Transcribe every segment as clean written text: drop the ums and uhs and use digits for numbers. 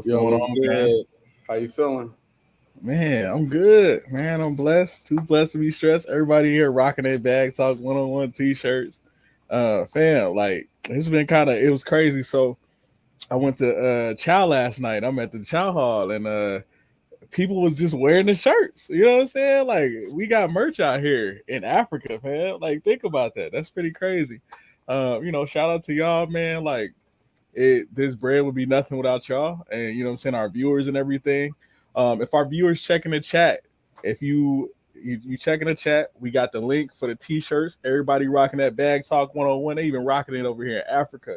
What's Yo, going what's on, man? good? How you feeling? Man, I'm good. Man, I'm blessed. Too blessed to be stressed. Everybody here rocking their bag talk one-on-one t-shirts. Fam, like it's been it was crazy. So I went to Chow last night. I'm at the Chow Hall and people was just wearing the shirts. You know what I'm saying? Like we got merch out here in Africa, man. Like think about that. That's pretty crazy. Shout out to y'all, man. Like this bread would be nothing without y'all, and you know what I'm saying, our viewers and everything. If our viewers check in the chat, if you check in the chat, we got the link for the t-shirts. Everybody rocking that bag talk 101. They even rocking it over here in Africa.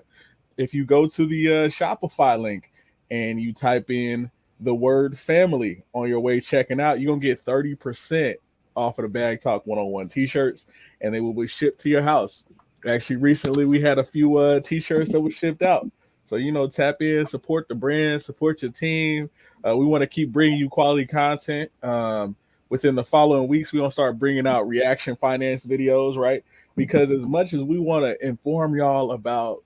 If you go to the Shopify link and you type in the word family on your way checking out, you're gonna get 30% off of the bag talk 101 t-shirts, and they will be shipped to your house. Actually, recently we had a few t-shirts that were shipped out. So, tap in, support the brand, support your team. We want to keep bringing you quality content. Within the following weeks, we're going to start bringing out reaction finance videos, right? Because as much as we want to inform y'all about,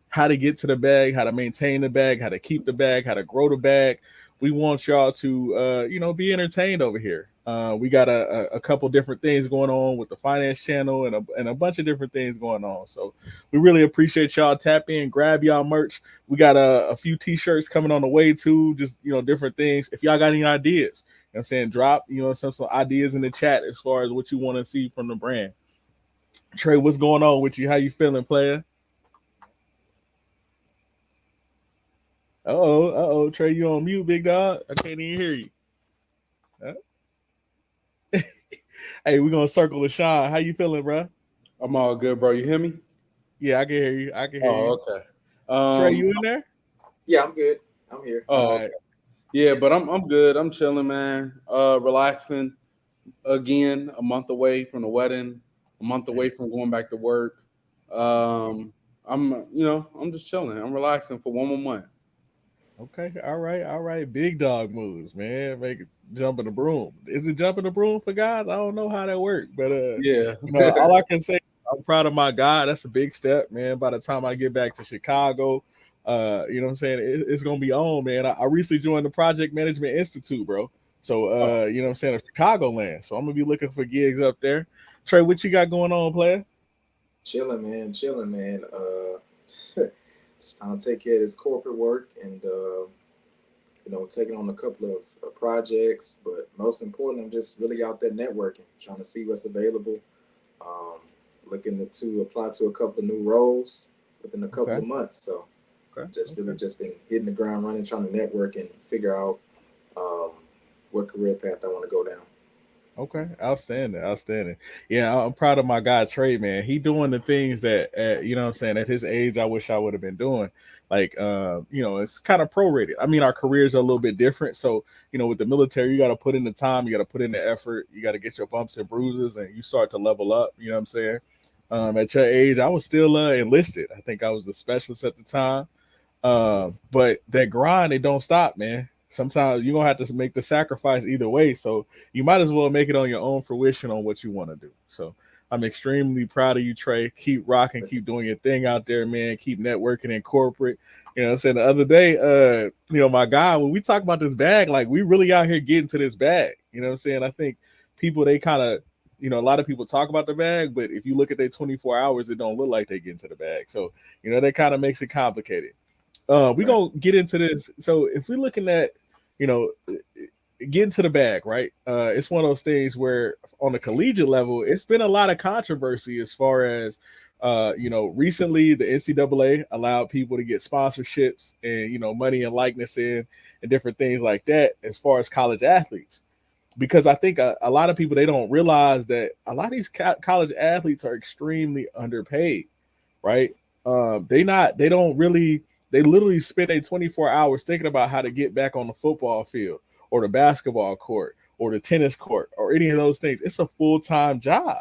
how to get to the bag, how to maintain the bag, how to keep the bag, how to grow the bag, we want y'all to, be entertained over here. We got a couple different things going on with the finance channel and a bunch of different things going on. So we really appreciate y'all. Tap in, grab y'all merch. We got a few t-shirts coming on the way too. Just, different things. If y'all got any ideas, I'm saying, drop, some ideas in the chat as far as what you want to see from the brand. Trey, what's going on with you? How you feeling, player? Trey, you on mute, big dog? I can't even hear you. Huh? Hey, we're gonna circle the Shawn. How you feeling, bro? I'm all good, bro. You hear me? Yeah, I can hear you. I can hear you. Okay. Trey, you in there? Yeah, I'm good. I'm here. Oh, okay. Yeah, but I'm good. I'm chilling, man. Relaxing. Again, a month away from the wedding. A month away from going back to work. I'm just chilling. I'm relaxing for one more month. Okay, all right. Big dog moves, man. Make it jump in the broom. Is it jumping the broom for guys? I don't know how that works, but Yeah. all I can say, I'm proud of my guy. That's a big step, man. By the time I get back to Chicago, you know what I'm saying, it's gonna be on, man. I recently joined the Project Management Institute, bro. So you know what I'm saying, Chicagoland. So I'm gonna be looking for gigs up there. Trey, what you got going on, player? Chilling, man. Just trying to take care of this corporate work and taking on a couple of projects. But most important, I'm just really out there networking, trying to see what's available. Looking to apply to a couple of new roles within a couple of months. So just been hitting the ground running, trying to network and figure out what career path I want to go down. Okay, outstanding. Yeah, I'm proud of my guy Trey, man. He doing the things that, you know what I'm saying, at his age, I wish I would have been doing. Like, it's kind of prorated. I mean, our careers are a little bit different. So, with the military, you got to put in the time, you got to put in the effort, you got to get your bumps and bruises, and you start to level up. You know what I'm saying? At your age, I was still enlisted. I think I was a specialist at the time. But that grind, it don't stop, man. Sometimes you're gonna have to make the sacrifice either way. So you might as well make it on your own fruition on what you want to do. So I'm extremely proud of you, Trey. Keep rocking, keep doing your thing out there, man. Keep networking in corporate. You know what I'm saying? The other day, my guy, when we talk about this bag, like we really out here getting to this bag. You know what I'm saying? I think people, they kind of, a lot of people talk about the bag, but if you look at their 24 hours, it don't look like they get into the bag. So, that kind of makes it complicated. We're gonna get into this. So if we're looking at, get into the bag, right? It's one of those things where on the collegiate level, it's been a lot of controversy as far as recently the NCAA allowed people to get sponsorships and money and likeness and different things like that as far as college athletes. Because I think a lot of people, they don't realize that a lot of these college athletes are extremely underpaid, right? They literally spend a 24 hours thinking about how to get back on the football field or the basketball court or the tennis court or any of those things. It's a full-time job,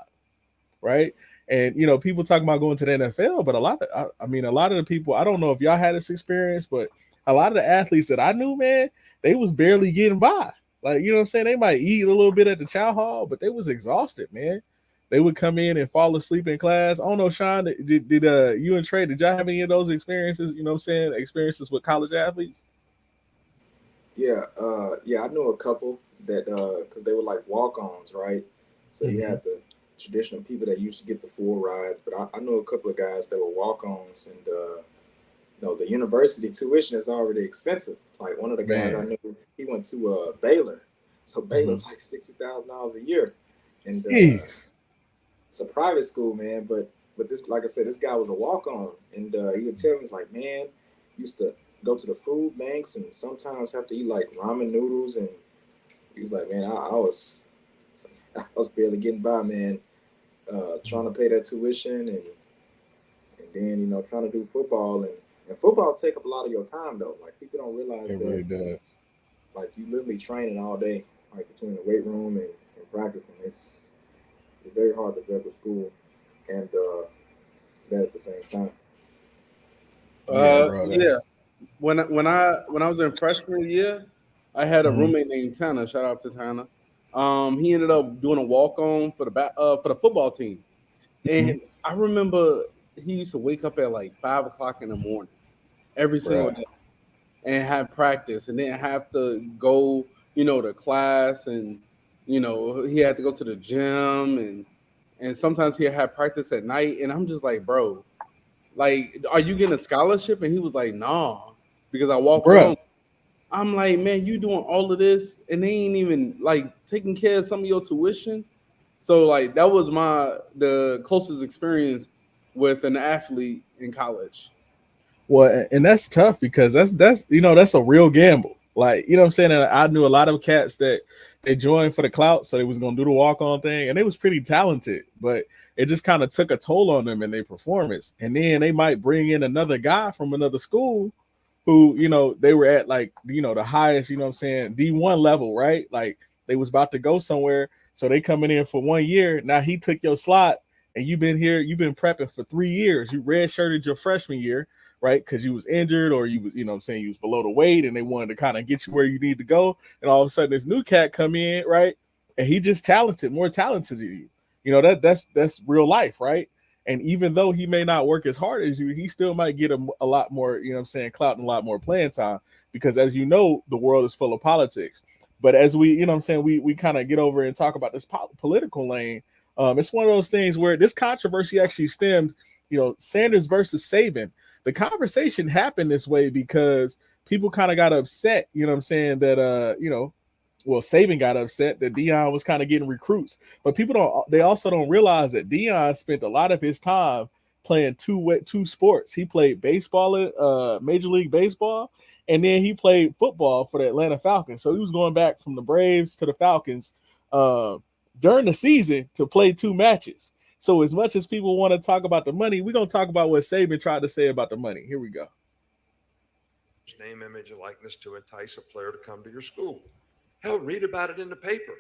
right? And, people talk about going to the NFL, but a lot of the people, I don't know if y'all had this experience, but a lot of the athletes that I knew, man, they was barely getting by. Like, you know what I'm saying? They might eat a little bit at the chow hall, but they was exhausted, man. They would come in and fall asleep in class. I don't know, Shawn, did you and Trey, did y'all have any of those experiences, experiences with college athletes? Yeah, I knew a couple that because they were like walk-ons, right? So you had the traditional people that used to get the full rides, but I knew a couple of guys that were walk-ons, and the university tuition is already expensive. Like one of the guys I knew, he went to Baylor, so Baylor's like $60,000 a year, and it's a private school, man. But this, like I said, this guy was a walk-on, and he would tell me, he's like, man, used to go to the food banks and sometimes have to eat like ramen noodles, and he was like, man, I was barely getting by, man, trying to pay that tuition, and then trying to do football, and football take up a lot of your time though. Like people don't realize it that really does. Like you literally training all day, like between the weight room and practicing. It's very hard to juggle school and that at the same time. Yeah. When I was in freshman year, I had a roommate named Tanner. Shout out to Tanner. He ended up doing a walk-on for the football team, and I remember he used to wake up at like 5 o'clock in the morning every single day and have practice, and then have to go, to class, and he had to go to the gym, and sometimes he had practice at night, and I'm just like, bro, like, are you getting a scholarship? And he was like, nah, because I walk alone. I'm like, man, you doing all of this and they ain't even like taking care of some of your tuition. So like that was the closest experience with an athlete in college. Well, and that's tough because that's a real gamble. Like, what I'm saying? I knew a lot of cats that they joined for the clout, so they was gonna do the walk-on thing, and they was pretty talented, but it just kind of took a toll on them in their performance. And then they might bring in another guy from another school who, they were at like, the highest, D1 level, right? Like they was about to go somewhere. So they coming in for 1 year. Now he took your slot and you've been prepping for 3 years. You redshirted your freshman year, right? Because you was injured or you was, you was below the weight and they wanted to kind of get you where you need to go. And all of a sudden this new cat come in, right? And he just more talented than you. That's real life, right? And even though he may not work as hard as you, he still might get a lot more, clout and a lot more playing time, because as you know, the world is full of politics. But as we, we kind of get over and talk about this political lane, it's one of those things where this controversy actually stemmed, Sanders versus Saban. The conversation happened this way because people kind of got upset, that, well, Saban got upset that Deion was kind of getting recruits, but they also don't realize that Deion spent a lot of his time playing two sports. He played baseball at Major League Baseball, and then he played football for the Atlanta Falcons. So he was going back from the Braves to the Falcons during the season to play 2 matches. So as much as people want to talk about the money, we're going to talk about what Saban tried to say about the money. Here we go. Name, image, and likeness to entice a player to come to your school. Hell, read about it in the paper.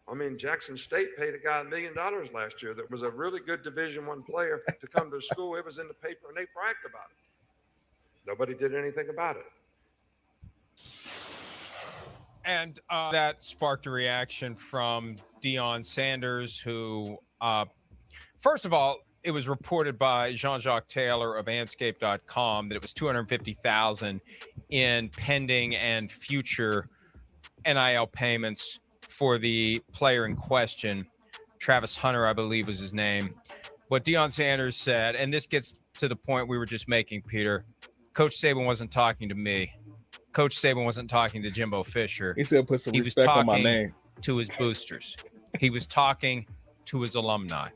I mean, Jackson State paid a guy $1 million last year that was a really good Division I player to come to school. It was in the paper, and they bragged about it. Nobody did anything about it. And that sparked a reaction from Deion Sanders, who, first of all, it was reported by Jean-Jacques Taylor of Manscaped.com that it was $250,000 in pending and future NIL payments for the player in question. Travis Hunter, I believe, was his name. What Deion Sanders said, and this gets to the point we were just making, Peter. Coach Saban wasn't talking to me. Coach Saban wasn't talking to Jimbo Fisher. He said, "Put some respect on my name." To his boosters. He was talking to his alumni.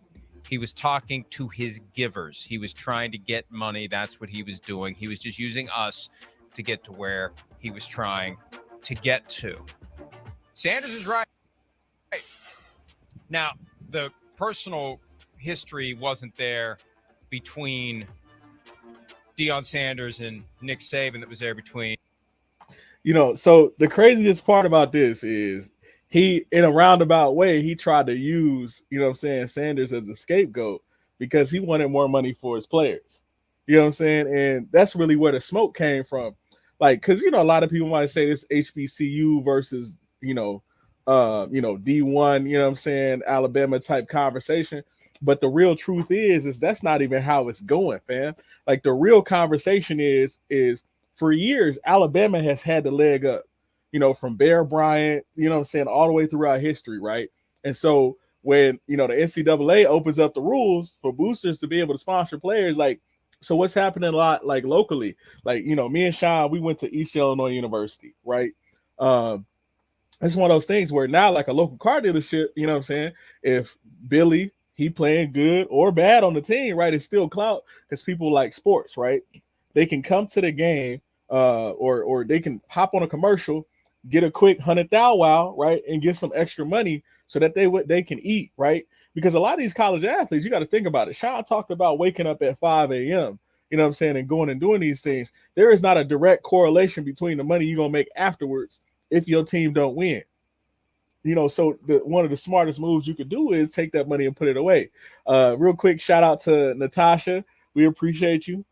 He was talking to his givers. He was trying to get money. That's what he was doing. He was just using us to get to where he was trying to get to. Sanders is right. Now, the personal history wasn't there between Deion Sanders and Nick Saban that was there between. So the craziest part about this is he, in a roundabout way, he tried to use, Sanders as a scapegoat because he wanted more money for his players. And that's really where the smoke came from. Like, because, a lot of people might say this HBCU versus, D1, Alabama type conversation. But the real truth is that's not even how it's going, fam. Like, the real conversation is for years, Alabama has had the leg up. from Bear Bryant, I'm saying, all the way throughout history, right? And so when, the NCAA opens up the rules for boosters to be able to sponsor players, like, so what's happening a lot, like locally, like, me and Shawn, we went to East Illinois University, right? It's one of those things where now, like a local car dealership, if Billy, he playing good or bad on the team, right, it's still clout because people like sports, right? They can come to the game, or they can hop on a commercial, get a quick 100,000 wow, right, and get some extra money so that they can eat, right? Because a lot of these college athletes, you got to think about it. Shawn talked about waking up at 5 a.m., and going and doing these things. There is not a direct correlation between the money you're going to make afterwards if your team don't win. So one of the smartest moves you could do is take that money and put it away. Real quick, shout out to Natasha. We appreciate you.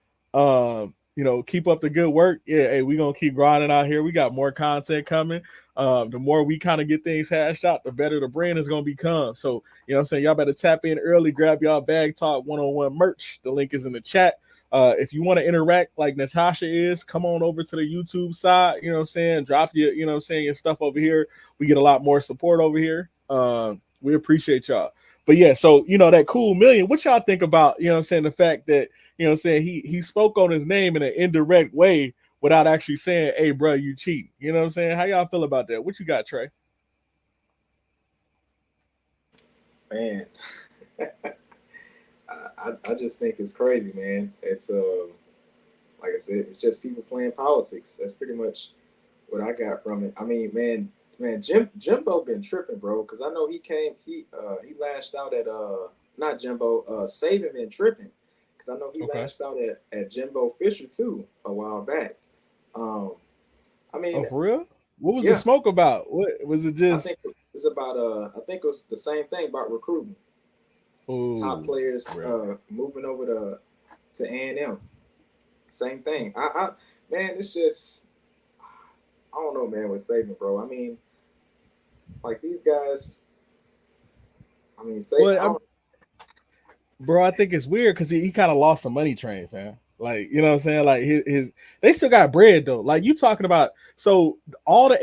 Keep up the good work. Yeah, hey, we're going to keep grinding out here. We got more content coming. The more we kind of get things hashed out, the better the brand is going to become. So, y'all better tap in early, grab y'all Bag Talk 101 merch. The link is in the chat. If you want to interact like Natasha is, come on over to the YouTube side, drop your, your stuff over here. We get a lot more support over here. We appreciate y'all. But yeah, so, that cool million, what y'all think about, the fact that, he spoke on his name in an indirect way without actually saying, hey, bro, you cheating. How y'all feel about that? What you got, Trey? Man. I just think it's crazy, man. It's like I said, it's just people playing politics. That's pretty much what I got from it. I mean, man, Jimbo been tripping, bro. Because I know he lashed out at not Jimbo, Saban been tripping. Because I know he lashed out at Jimbo Fisher too a while back. I mean, for real? What was the smoke about? What was it? Just I think it's about I think it was the same thing about recruiting. Ooh, top players moving over to A&M. Same thing. Man, it's just, I don't know, man, with Saban, bro. I mean, like these guys, I mean, Saban. Bro, I think it's weird because he kind of lost the money train, fam. Like, you know what I'm saying? Like his they still got bread though. Like you talking about, so all the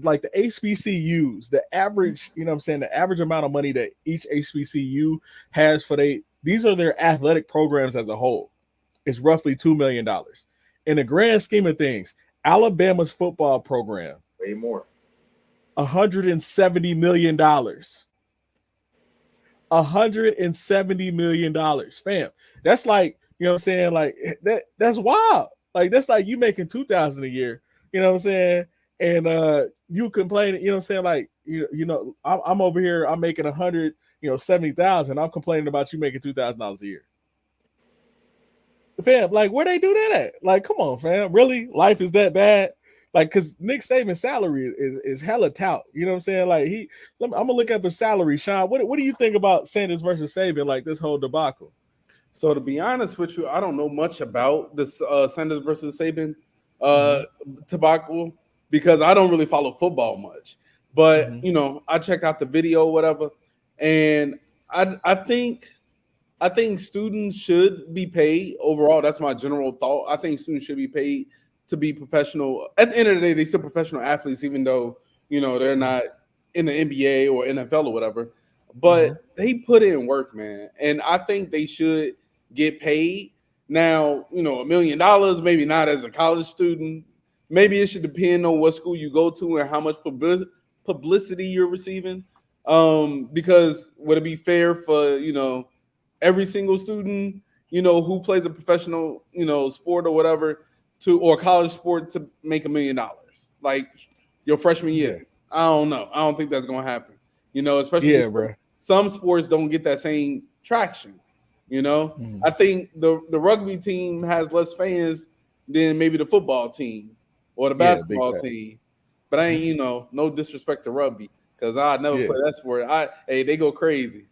like the HBCUs, the average, the average amount of money that each HBCU has for these are their athletic programs as a whole. It's roughly $2 million. In the grand scheme of things, Alabama's football program, way more. $170 million. $170 million, fam. That's like, like that's wild. Like that's like you making $2,000 a year, and you complaining, like I'm over here, I'm making 170,000. I'm complaining about you making $2,000 a year. Fam, like where they do that at? Like, come on, fam. Really? Life is that bad? Like, cause Nick Saban's salary is hella tout. You know what I'm saying? Like I'm gonna look up his salary. Shawn, what do you think about Sanders versus Saban? Like this whole debacle. So to be honest with you, I don't know much about this Sanders versus Saban debacle because I don't really follow football much. But I checked out the video, whatever, and I think students should be paid overall. That's my general thought. I think students should be paid to be professional. At the end of the day, they're still professional athletes, even though they're not in the NBA or NFL or whatever. But they put in work, man, and I think they should get paid. Now, $1 million, maybe not as a college student. Maybe it should depend on what school you go to and how much publicity you're receiving. Because would it be fair for every single student who plays a professional sport or whatever or college sport to make $1 million like your freshman year? I don't know. I don't think that's gonna happen. Especially bro. Some sports don't get that same traction. I think the rugby team has less fans than maybe the football team or the basketball team. But I ain't, no disrespect to rugby because I never play that sport. They go crazy.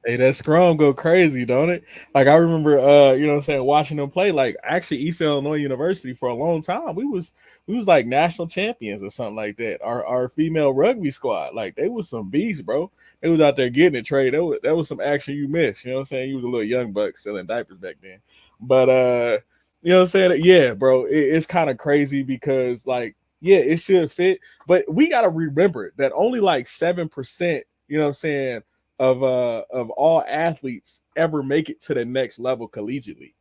Hey, that scrum go crazy, don't it? Like I remember, watching them play. Like actually, East Illinois University for a long time, we was like national champions or something like that. Our female rugby squad, like they was some beasts, bro. They was out there getting it, Trey. That was some action you missed. You know what I'm saying? You was a little young buck selling diapers back then. But you know what I'm saying? Yeah, bro. It's kind of crazy because like yeah, it should fit. But we got to remember that only like 7%, you know what I'm saying, of all athletes ever make it to the next level collegiately,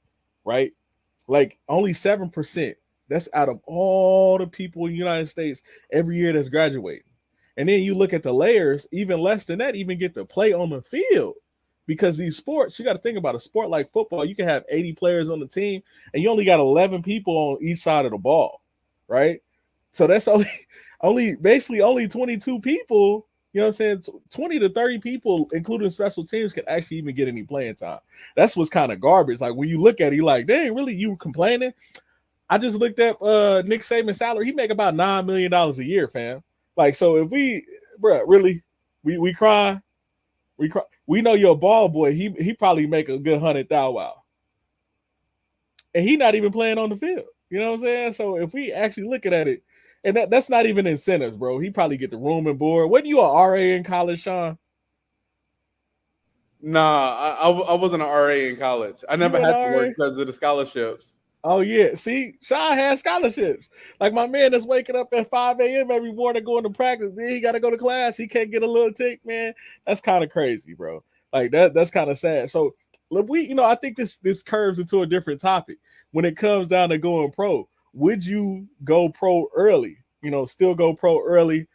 right? Like only 7%. That's out of all the people in the United States every year that's graduating. And then you look at the layers, even less than that, even get to play on the field. Because these sports, you got to think about a sport like football, you can have 80 players on the team, and you only got 11 people on each side of the ball, right? So that's only basically only 22 people, you know what I'm saying? 20 to 30 people, including special teams, can actually even get any playing time. That's what's kind of garbage. Like when you look at it, you're like, dang, really, you complaining? I just looked at Nick Saban's salary. He make about $9 million a year, fam. Like, so if we, bro, really, we cry, we know you're a ball boy. He probably make a good $100,000, and he not even playing on the field. You know what I'm saying? So if we actually looking at it, and that's not even incentives, bro. He probably get the room and board. What you a RA in college, Shawn? Nah, I wasn't an RA in college. I never had to work because of the scholarships. Oh yeah, see, Shawn has scholarships. Like my man that's waking up at 5 a.m. every morning going to practice. Then he got to go to class. He can't get a little tick, man. That's kind of crazy, bro. Like that's kind of sad. So I think this curves into a different topic. When it comes down to going pro, would you go pro early? Still go pro early.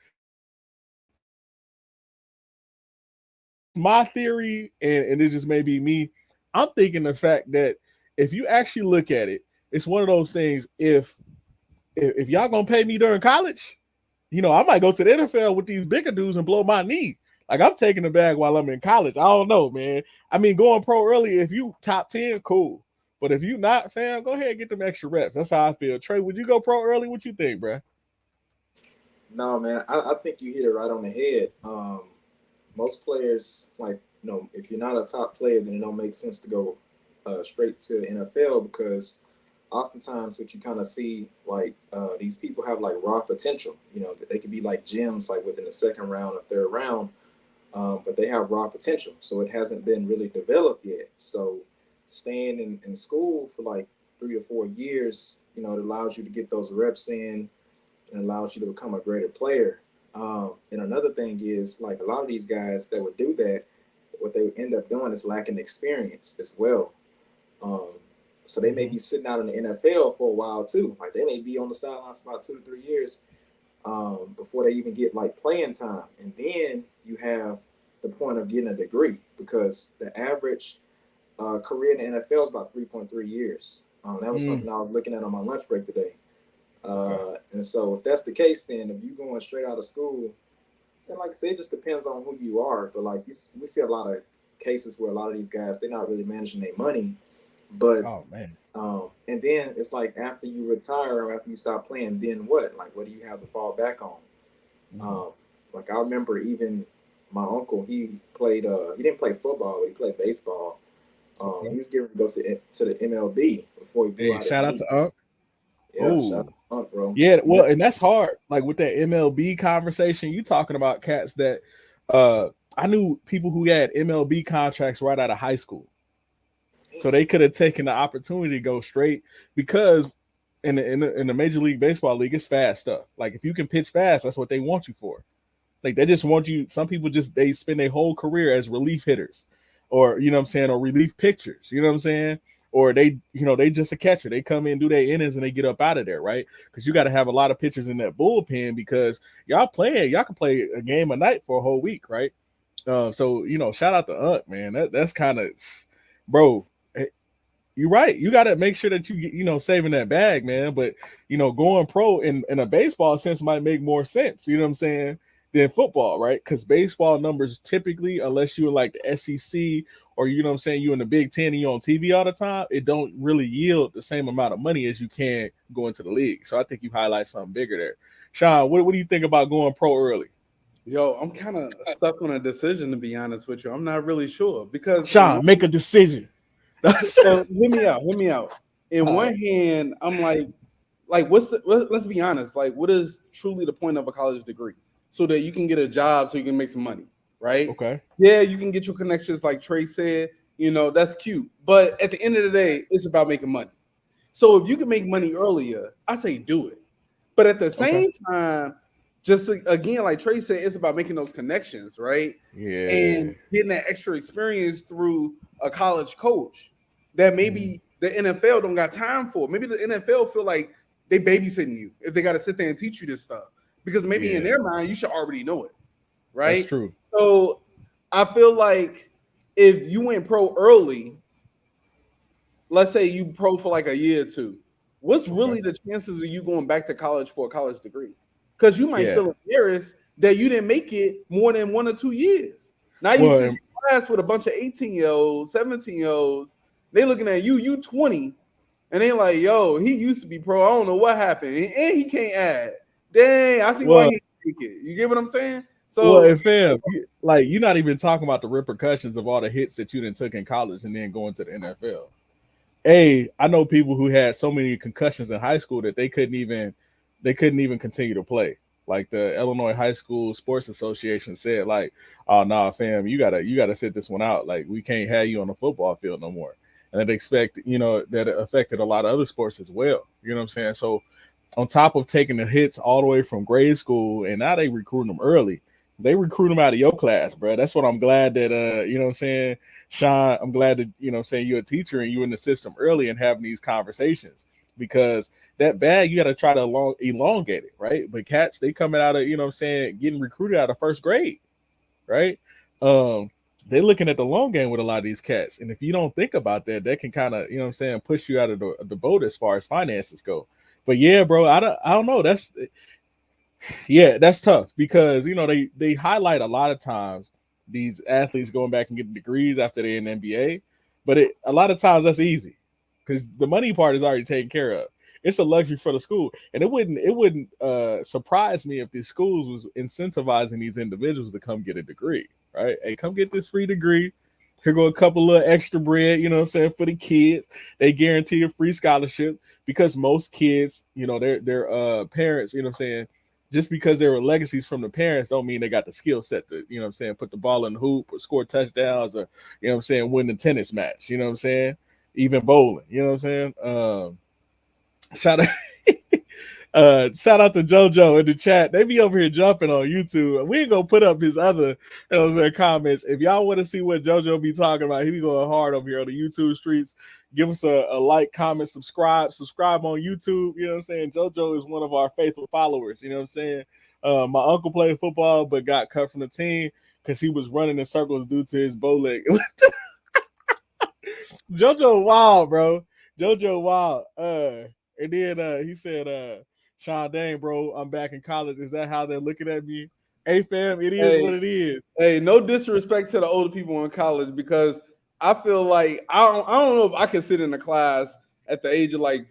My theory, and this just may be me, I'm thinking the fact that if you actually look at it, it's one of those things. If y'all gonna pay me during college, I might go to the NFL with these bigger dudes and blow my knee. Like I'm taking the bag while I'm in college. I don't know, man. I mean, going pro early, if you top 10, cool. But if you not, fam, go ahead and get them extra reps. That's how I feel. Trey, would you go pro early? What you think, bro? No, man. I think you hit it right on the head. Most players, like, if you're not a top player, then it don't make sense to go straight to the NFL, because oftentimes what you kind of see, like these people have like raw potential. They could be like gems, like within the second round or third round, but they have raw potential. So it hasn't been really developed yet. So staying in school for like 3 to 4 years, it allows you to get those reps in and allows you to become a greater player. And another thing is, like, a lot of these guys that would do that, what they would end up doing is lacking experience as well. So they may be sitting out in the NFL for a while too. Like they may be on the sidelines for about 2 to 3 years before they even get like playing time. And then you have the point of getting a degree, because the average career in the NFL is about 3.3 years. That was something I was looking at on my lunch break today. And so if that's the case, then if you're going straight out of school, then like I said, it just depends on who you are. But like we see a lot of cases where a lot of these guys, they're not really managing their money. But and then it's like after you retire or after you stop playing, then what? Like, what do you have to fall back on? Like I remember even my uncle, he played. He didn't play football, but he played baseball. He was getting to go to the MLB before he blew out. Shout out to Unc. Yeah, shout out to Unc, bro. Yeah, well, and that's hard. Like with that MLB conversation, you talking about cats that I knew people who had MLB contracts right out of high school. So they could have taken the opportunity to go straight, because in the Major League Baseball league, it's fast stuff. Like if you can pitch fast, that's what they want you for. Like they just want you. Some people they spend their whole career as relief hitters, or or relief pitchers. You know what I'm saying? Or they just a catcher. They come in, do their innings, and they get up out of there, right? Because you got to have a lot of pitchers in that bullpen, because y'all can play a game a night for a whole week, right? So shout out to Unc, man. That's kind of, bro. You're right. You got to make sure that you get, saving that bag, man. But, going pro in a baseball sense might make more sense, you know what I'm saying, than football, right? Because baseball numbers typically, unless you're like the SEC or, you in the Big Ten and you're on TV all the time, it don't really yield the same amount of money as you can go into the league. So I think you highlight something bigger there. Shawn, what do you think about going pro early? Yo, I'm kind of stuck on a decision, to be honest with you. I'm not really sure, because Shawn, make a decision. So hear me out. In one hand, I'm like let's be honest, like what is truly the point of a college degree? So that you can get a job, so you can make some money, right? Okay. Yeah, you can get your connections, like Trey said, that's cute. But at the end of the day, it's about making money. So if you can make money earlier, I say do it. But at the same time, just again, like Trey said, it's about making those connections, right? Yeah. And getting that extra experience through a college coach that maybe the NFL don't got time for. Maybe the NFL feel like they babysitting you if they got to sit there and teach you this stuff. Because maybe in their mind, you should already know it, right? That's true. So I feel like if you went pro early, let's say you pro for like a year or two, what's really the chances of you going back to college for a college degree? Because you might feel embarrassed that you didn't make it more than 1 or 2 years. Now you sit in class with a bunch of 18-year-olds, 17-year-olds. They looking at you, you 20, and they like, yo, he used to be pro. I don't know what happened. And he can't add. Dang, I see why he didn't make it. You get what I'm saying? So, well, fam, like you're not even talking about the repercussions of all the hits that you done took in college and then going to the NFL. I know people who had so many concussions in high school that they couldn't even continue to play. Like the Illinois High School Sports Association said, like, oh nah, fam, you gotta sit this one out. Like, we can't have you on the football field no more. And they expect, that it affected a lot of other sports as well. You know what I'm saying? So on top of taking the hits all the way from grade school, and now they recruit them early. They recruit them out of your class, bro. That's what I'm glad that you know what I'm saying, Shawn, I'm glad that you're a teacher and you're in the system early and having these conversations, because that bag you got to try to elongate it, right? But cats, they coming out of, getting recruited out of first grade, right? They're looking at the long game with a lot of these cats, and if you don't think about that, that can kind of, push you out of the boat as far as finances go. But yeah, bro, I don't know. That's tough, because they highlight a lot of times these athletes going back and getting degrees after they're in the NBA, but a lot of times that's easy because the money part is already taken care of. It's a luxury for the school, and it wouldn't surprise me if these schools was incentivizing these individuals to come get a degree, right? Hey, come get this free degree. Here go a couple of extra bread, for the kids. They guarantee a free scholarship, because most kids, their parents, just because there were legacies from the parents don't mean they got the skill set to, put the ball in the hoop or score touchdowns or, win the tennis match, even bowling, shout out to JoJo in the chat. They be over here jumping on YouTube. We ain't gonna put up his other comments. If y'all want to see what JoJo be talking about, he be going hard over here on the YouTube streets. Give us a like, comment, subscribe on YouTube. JoJo is one of our faithful followers. My uncle played football but got cut from the team because he was running in circles due to his bow leg. JoJo wild, bro. JoJo wild. And then he said, Shawn, dang, bro, I'm back in college. Is that how they're looking at me? Hey, fam, it is what it is. Hey, no disrespect to the older people in college, because I feel like I don't know if I can sit in a class at the age of like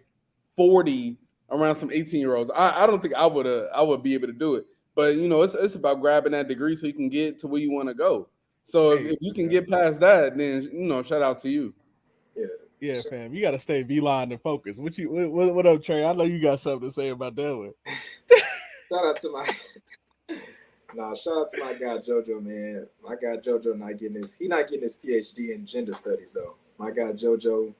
40 around some 18-year-olds. I don't think I would be able to do it. But it's about grabbing that degree so you can get to where you want to go. So if you can get past that, then shout out to you. Yeah, fam, you got to stay V-line and focus. What up, Trey? I know you got something to say about that one. Shout out to my guy JoJo, man. My guy JoJo not getting his PhD in gender studies though. My guy JoJo,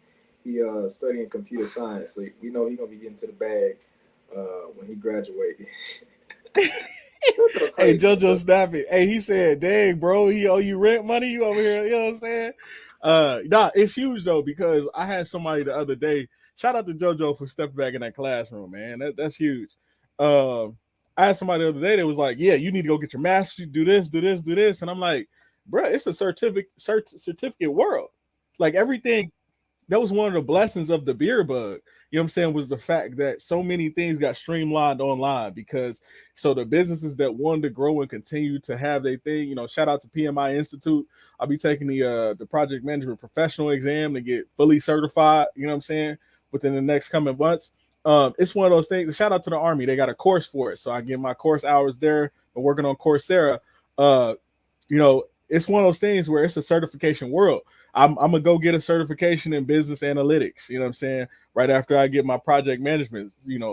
he studying computer science. So we know he's gonna be getting to the bag when he graduates. Hey, JoJo snapping. Hey, he said, dang, bro, he owe you rent money? You over here, you know what I'm saying? It's huge though, because I had somebody the other day. Shout out to JoJo for stepping back in that classroom, man. That's huge. I had somebody the other day that was like, yeah, you need to go get your master's, do this. And I'm like, bro, it's a certificate world. Like, everything. That was one of the blessings of the beer bug, was the fact that so many things got streamlined online, because so the businesses that wanted to grow and continue to have their thing, shout out to PMI Institute. I'll be taking the project management professional exam to get fully certified, within the next coming months. It's one of those things. Shout out to the Army. They got a course for it. So I get my course hours there. I'm working on Coursera. It's one of those things where it's a certification world. I'm gonna go get a certification in business analytics, right after I get my project management,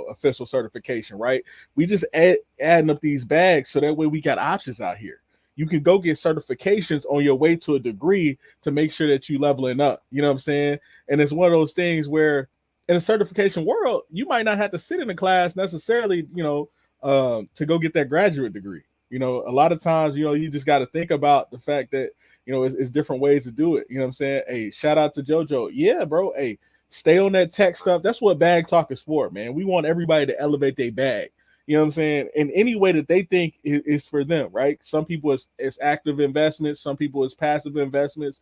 official certification, right? We just adding up these bags so that way we got options out here. You can go get certifications on your way to a degree to make sure that you leveling up, And it's one of those things where in a certification world, you might not have to sit in a class necessarily, to go get that graduate degree. A lot of times, you just got to think about the fact that, it's different ways to do it. You know what I'm saying? Hey, shout out to JoJo. Yeah, bro. Hey, stay on that tech stuff. That's what bag talk is for, man. We want everybody to elevate their bag. You know what I'm saying? In any way that they think is for them, right? Some people it's active investments. Some people it's passive investments.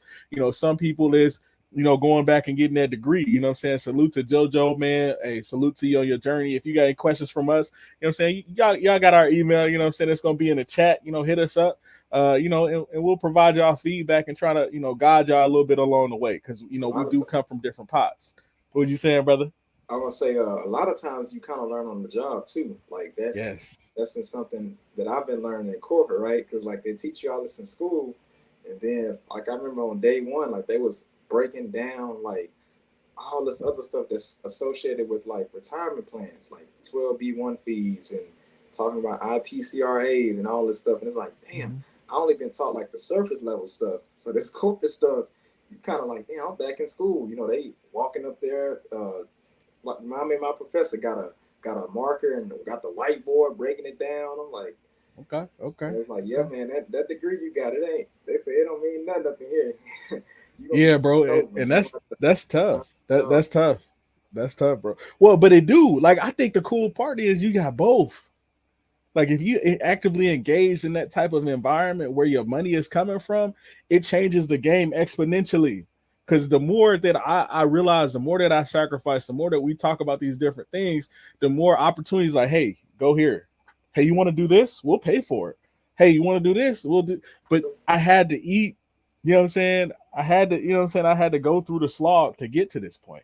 Some people is, going back and getting that degree. You know what I'm saying? Salute to JoJo, man. Hey, salute to you on your journey. If you got any questions from us, you know what I'm saying? Y'all got our email, you know what I'm saying? It's going to be in the chat. Hit us up. And we'll provide y'all feedback and try to, guide y'all a little bit along the way. Because, we do come from different pots. What you saying, brother? I want to say a lot of times you kind of learn on the job too. Like that's been something that I've been learning in corporate, right? Because like they teach you all this in school. And then like I remember on day one, like they was breaking down like all this other stuff that's associated with like retirement plans, like 12B1 fees and talking about IPCRAs and all this stuff. And it's like, damn, I only been taught like the surface level stuff. So this corporate stuff, you kind of like, damn, I'm back in school. They walking up there. Like my professor got a marker and got the whiteboard breaking it down. I'm like, okay. It's like, yeah, man, that degree you got, it ain't. They say it don't mean nothing up in here. Yeah, bro, and that's tough. That's tough. That's tough, bro. Well, but it do. Like, I think the cool part is you got both. Like, if you actively engage in that type of environment where your money is coming from, it changes the game exponentially. Because the more that I realize, the more that I sacrifice, the more that we talk about these different things, the more opportunities like, hey, go here. Hey, you want to do this? We'll pay for it. Hey, you want to do this? We'll do. But I had to eat. You know what I'm saying? I had to go through the slog to get to this point.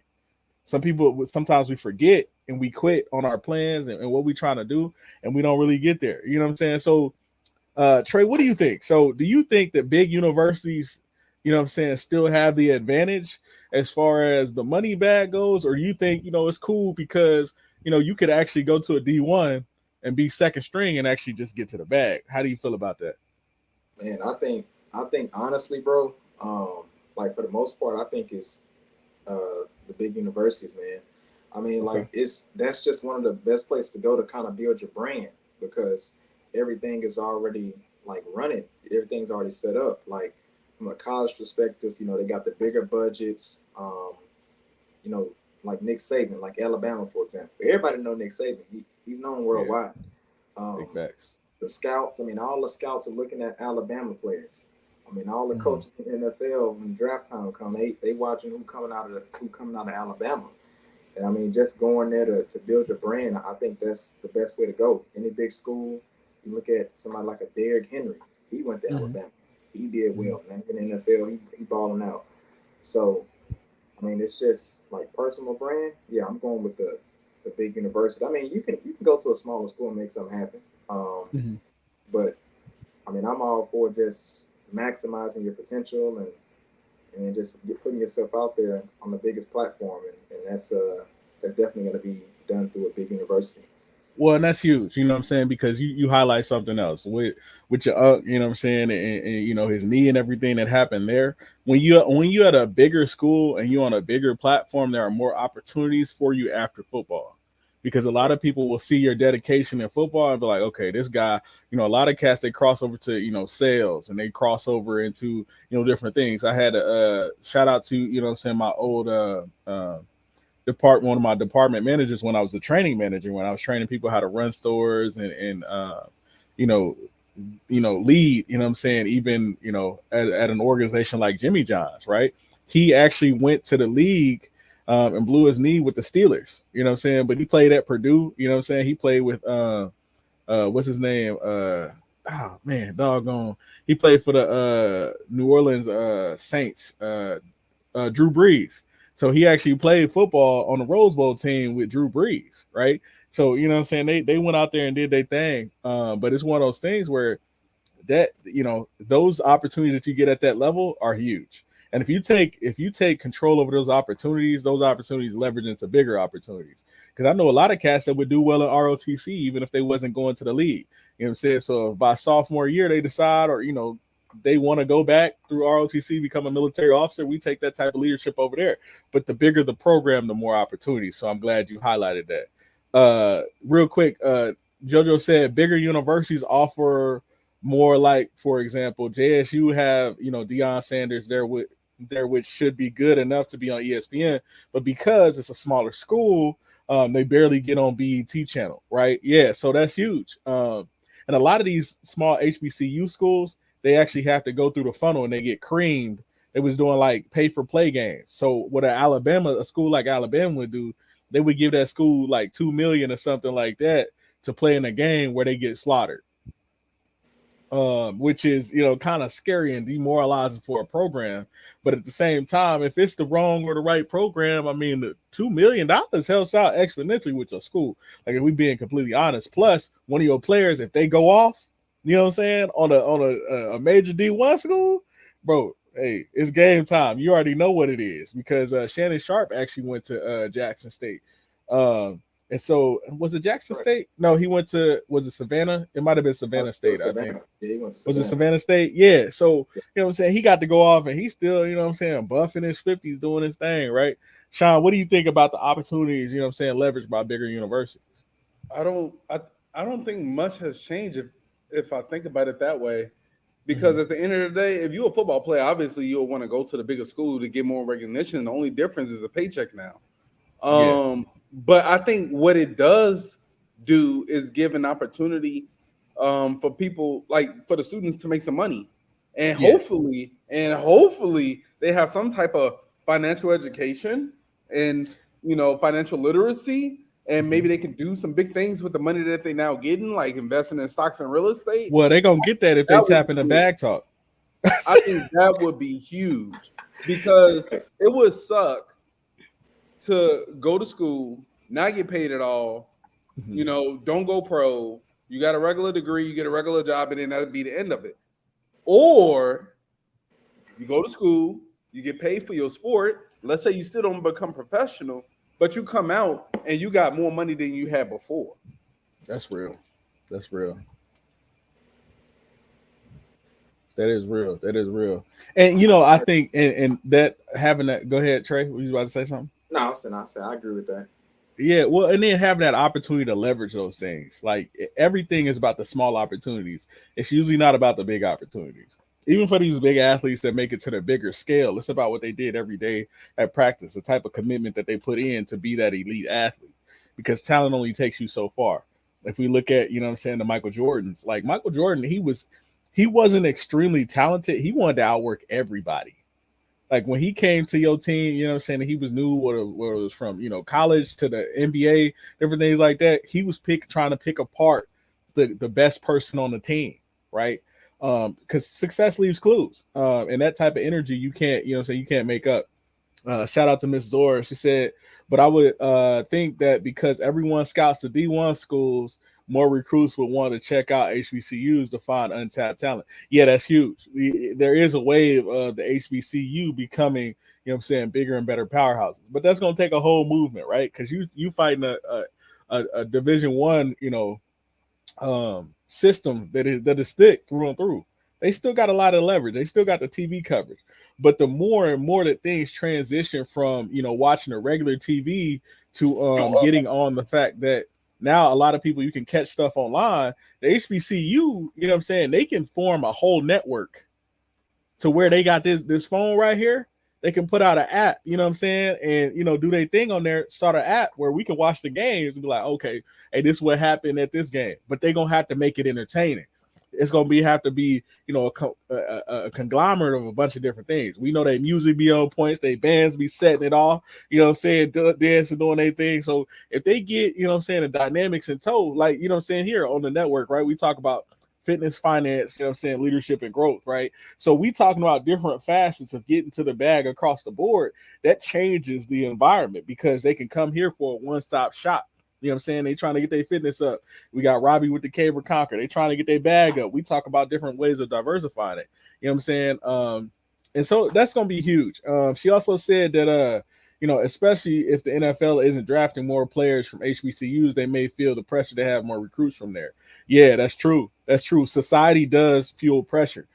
Sometimes we forget and we quit on our plans and what we're trying to do, and we don't really get there. You know what I'm saying? So, Trey, what do you think? So do you think that big universities, still have the advantage as far as the money bag goes? Or you think, it's cool because, you could actually go to a D1 and be second string and actually just get to the bag? How do you feel about that? Man, I think honestly, bro, like for the most part, I think it's the big universities, man. I mean, like that's just one of the best places to go to kind of build your brand because everything is already like running. Everything's already set up. Like from a college perspective, they got the bigger budgets. Like Nick Saban, like Alabama, for example. Everybody know Nick Saban. He's known worldwide. Big facts. The scouts, I mean, all the scouts are looking at Alabama players. I mean, all the coaches in the NFL when draft time come, they watching who coming out of Alabama. And I mean, just going there to build your brand, I think that's the best way to go. Any big school, you look at somebody like a Derrick Henry. He went to Alabama. He did well, man. In the NFL, he balling out. So, I mean, it's just like personal brand. Yeah, I'm going with the big university. I mean, you can go to a smaller school and make something happen. But I mean, I'm all for just maximizing your potential and just putting yourself out there on the biggest platform, and that's definitely going to be done through a big university. Well, and that's huge, you know what I'm saying, because you highlight something else with your you know what I'm saying, and his knee and everything that happened there. When you at a bigger school and you on a bigger platform, there are more opportunities for you after football. Because a lot of people will see your dedication in football and be like, okay, this guy, a lot of cats, they cross over to, sales and they cross over into, different things. I had a shout out to, my old one of my department managers when I was a training manager, when I was training people how to run stores and lead, even, at an organization like Jimmy John's, right? He actually went to the league and blew his knee with the Steelers, but he played at Purdue, he played with, what's his name? He played for the New Orleans Saints, Drew Brees. So he actually played football on the Rose Bowl team with Drew Brees, right? So, they went out there and did their thing. But it's one of those things where that, those opportunities that you get at that level are huge. And if you take control over those opportunities leverage into bigger opportunities. Because I know a lot of cats that would do well in ROTC even if they wasn't going to the league. You know what I'm saying? So if by sophomore year they decide, or they want to go back through ROTC, become a military officer, we take that type of leadership over there. But the bigger the program, the more opportunities. So I'm glad you highlighted that. Real quick, JoJo said bigger universities offer more, like, for example, JSU have, Deion Sanders there, which should be good enough to be on ESPN, but because it's a smaller school, they barely get on BET channel, right? Yeah, so that's huge. And a lot of these small HBCU schools, they actually have to go through the funnel and they get creamed. It was doing like pay for play games. So what a school like Alabama would do, they would give that school like $2 million or something like that to play in a game where they get slaughtered. Which is, kind of scary and demoralizing for a program. But at the same time, if it's the wrong or the right program, I mean, the $2 million helps out exponentially with your school. Like, if we being completely honest, plus one of your players, if they go off, you know what I'm saying, on a major D1 school, bro, hey, it's game time. You already know what it is, because Shannon Sharp actually went to Jackson State. And so, was it Jackson State? No, he went to, was it Savannah? It might have been Savannah State, I think. Yeah, he went to Savannah. Was it Savannah State? Yeah. So, you know what I'm saying? He got to go off, and he's still, buff in his 50s doing his thing, right? Shawn, what do you think about the opportunities, leveraged by bigger universities? I don't think much has changed if I think about it that way. Because at the end of the day, if you're a football player, obviously you'll want to go to the bigger school to get more recognition. The only difference is a paycheck now. But I think what it does do is give an opportunity for people, like for the students, to make some money, and hopefully they have some type of financial education and financial literacy, and maybe they can do some big things with the money that they now getting, like investing in stocks and real estate. Well, they're gonna get that if they tap into Bag Talk. I think that would be huge, because it would suck to go to school, not get paid at all, don't go pro. You got a regular degree, you get a regular job, and then that would be the end of it. Or you go to school, you get paid for your sport. Let's say you still don't become professional, but you come out and you got more money than you had before. That's real. That's real. That is real. That is real. And I think and that having that, go ahead, Trey. Were you about to say something? No, I said I agree with that. Yeah, well, and then having that opportunity to leverage those things. Like, everything is about the small opportunities. It's usually not about the big opportunities. Even for these big athletes that make it to the bigger scale, it's about what they did every day at practice, the type of commitment that they put in to be that elite athlete. Because talent only takes you so far. If we look at, the Michael Jordans, like Michael Jordan, he wasn't extremely talented. He wanted to outwork everybody. Like, when he came to your team, he was new where it was from, college to the NBA, different things like that. He was trying to pick apart the best person on the team, right? Because success leaves clues. And that type of energy you can't, you can't make up. Shout out to Miss Zora. She said, but I would think that because everyone scouts to D1 schools, more recruits would want to check out HBCUs to find untapped talent. Yeah, that's huge. There is a wave of the HBCU becoming, bigger and better powerhouses. But that's going to take a whole movement, right? Because you fighting a Division I, system that is thick through and through. They still got a lot of leverage. They still got the TV coverage. But the more and more that things transition from, watching a regular TV to getting on the fact that now a lot of people, you can catch stuff online. The HBCU, they can form a whole network to where they got this phone right here. They can put out an app, and, do their thing on there, start an app where we can watch the games and be like, okay, hey, this is what happened at this game. But they're going to have to make it entertaining. It's going to have to be, a conglomerate of a bunch of different things. We know they music be on points, they bands be setting it off, dancing, doing their thing. So if they get, the dynamics in tow, like, here on the network, right? We talk about fitness, finance, leadership and growth, right? So we talking about different facets of getting to the bag across the board. That changes the environment because they can come here for a one-stop shop. They trying to get their fitness up. We got Robbie with the Caber Conquer. They trying to get their bag up. We talk about different ways of diversifying it. And so that's going to be huge. She also said that, especially if the NFL isn't drafting more players from HBCUs, they may feel the pressure to have more recruits from there. Yeah, that's true. That's true. Society does fuel pressure.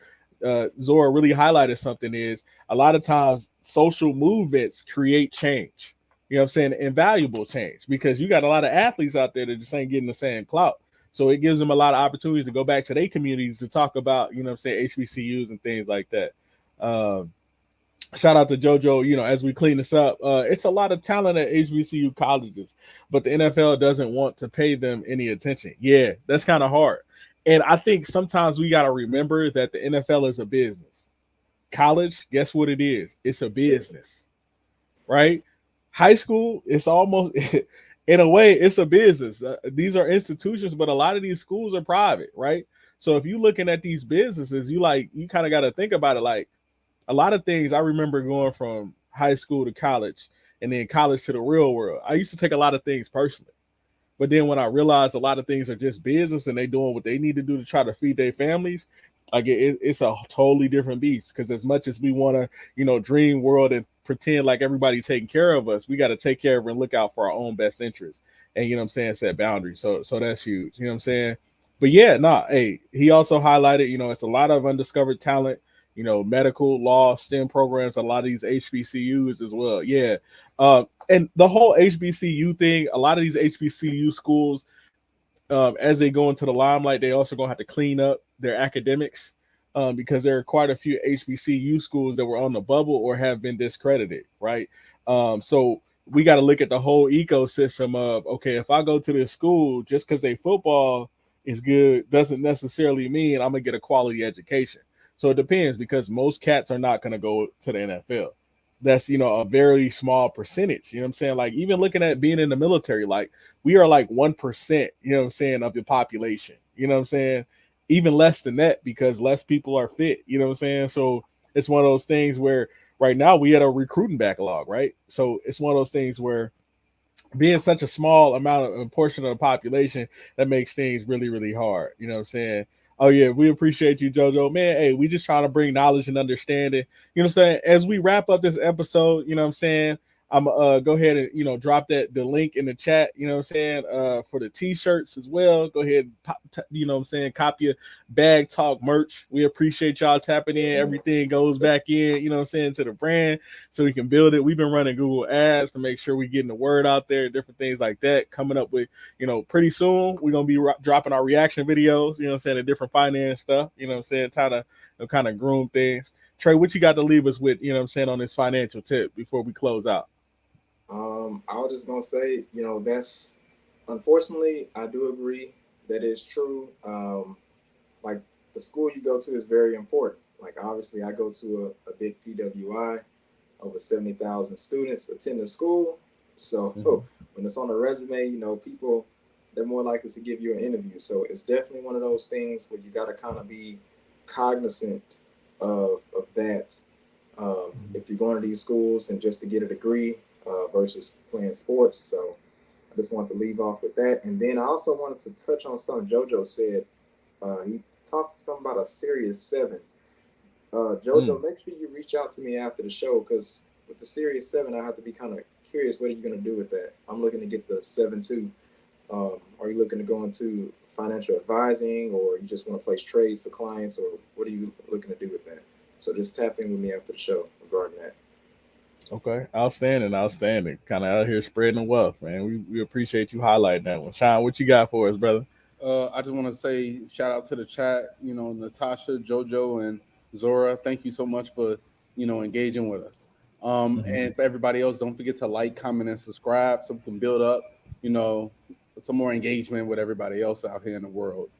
Zora really highlighted something is a lot of times social movements create change. You know what I'm saying? Invaluable change, because you got a lot of athletes out there that just ain't getting the same clout. So it gives them a lot of opportunities to go back to their communities to talk about, you know what I'm saying, HBCUs and things like that. Shout out to JoJo, you know, as we clean this up. It's a lot of talent at HBCU colleges, but the NFL doesn't want to pay them any attention. Yeah, that's kind of hard. And I think sometimes we got to remember that the NFL is a business. College, guess what it is? It's a business, right? High school, it's almost, in a way, it's a business. These are institutions, but a lot of these schools are private, right? So if you're looking at these businesses, you kind of got to think about it. Like, a lot of things, I remember going from high school to college and then college to the real world. I used to take a lot of things personally. But then when I realized a lot of things are just business and they doing what they need to do to try to feed their families, like it's a totally different beast. Because as much as we want to, you know, dream world and pretend like everybody taking care of us, we got to take care of and look out for our own best interests. And, you know what I'm saying, set boundaries. So that's huge. You know what I'm saying? But yeah, hey, he also highlighted, you know, it's a lot of undiscovered talent, you know, medical, law, STEM programs, a lot of these HBCUs as well. Yeah. And the whole HBCU thing, a lot of these HBCU schools, as they go into the limelight, they also going to have to clean up their academics because there are quite a few HBCU schools that were on the bubble or have been discredited, right? So we got to look at the whole ecosystem of, okay, if I go to this school, just because they football is good doesn't necessarily mean I'm going to get a quality education. So it depends, because most cats are not going to go to the NFL. That's, you know, a very small percentage. You know what I'm saying? Like, even looking at being in the military, like, we are like 1%, you know what I'm saying, of the population. You know what I'm saying? Even less than that, because less people are fit. You know what I'm saying? So it's one of those things where right now we had a recruiting backlog, right? So it's one of those things where being such a small amount of portion of the population, that makes things really, really hard. You know what I'm saying? Oh yeah, we appreciate you, JoJo. Man, hey, we just trying to bring knowledge and understanding. You know what I'm saying? As we wrap up this episode, you know what I'm saying, I'm go ahead and, you know, drop the link in the chat, you know what I'm saying, for the t-shirts as well. Go ahead and you know what I'm saying, copy your Bag Talk merch. We appreciate y'all tapping in. Everything goes back in, you know what I'm saying, to the brand so we can build it. We've been running Google ads to make sure we're getting the word out there, different things like that. Coming up with, you know, pretty soon we're gonna be dropping our reaction videos, you know what I'm saying, and different finance stuff, you know what I'm saying, kind of groom things. Trey, what you got to leave us with, you know what I'm saying, on this financial tip before we close out? I was just gonna say, you know, that's, unfortunately, I do agree that it's true. Like, the school you go to is very important. Like, obviously, I go to a big PWI, over 70,000 students attend the school. So when it's on a resume, you know, people, they're more likely to give you an interview. So it's definitely one of those things where you got to kind of be cognizant of that. If you're going to these schools and just to get a degree, versus playing sports. So I just wanted to leave off with that. And then I also wanted to touch on something JoJo said. He talked something about a Series 7. JoJo, make sure you reach out to me after the show, because with the Series 7, I have to be kind of curious, what are you going to do with that? I'm looking to get the 7-2. Are you looking to go into financial advising, or you just want to place trades for clients, or what are you looking to do with that? So just tap in with me after the show regarding that. Okay, outstanding. Kind of out here spreading the wealth, man. We appreciate you highlighting that one. Sean, what you got for us, brother? I just want to say shout out to the chat. You know, Natasha, JoJo, and Zora. Thank you so much for, you know, engaging with us. And for everybody else, don't forget to like, comment, and subscribe so we can build up, you know, some more engagement with everybody else out here in the world.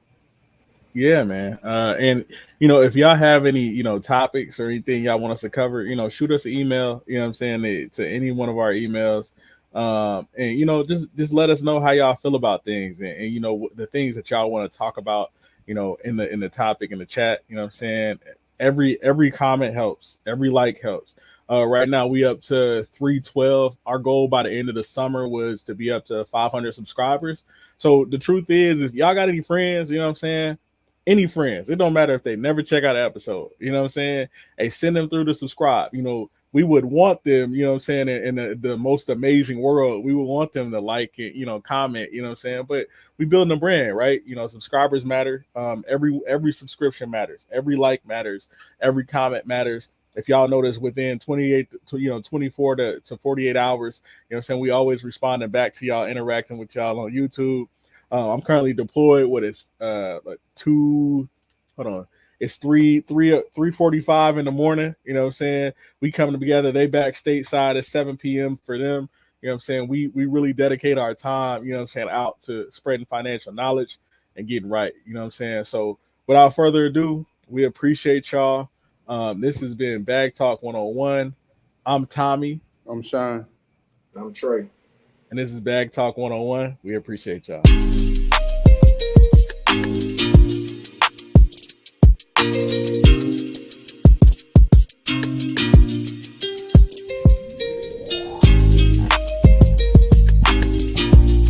Yeah, man. And, you know, if y'all have any, you know, topics or anything y'all want us to cover, you know, shoot us an email, you know what I'm saying, to any one of our emails. And, you know, just let us know how y'all feel about things, and you know, the things that y'all want to talk about, you know, in the topic, in the chat, you know what I'm saying? Every comment helps. Every like helps. Right now we up to 312. Our goal by the end of the summer was to be up to 500 subscribers. So the truth is, if y'all got any friends, you know what I'm saying, any friends, it don't matter if they never check out an episode, you know what I'm saying, hey, send them through to subscribe. You know, we would want them, you know what I'm saying, in the most amazing world, we would want them to like it, you know, comment, you know what I'm saying. But we building a brand, right? You know, subscribers matter. Every subscription matters. Every like matters. Every comment matters. If y'all notice, within 24 to 48 hours, you know what I'm saying, we always responding back to y'all, interacting with y'all on YouTube. I'm currently deployed. What is like two? Hold on. It's 3:45 in the morning. You know what I'm saying? We coming together. They back stateside at 7 p.m. for them. You know what I'm saying? We really dedicate our time, you know what I'm saying, out to spreading financial knowledge and getting right. You know what I'm saying? So without further ado, we appreciate y'all. This has been Bag Talk 101. I'm Tommy. I'm Shawn. I'm Trey. And this is Bag Talk 101. We appreciate y'all.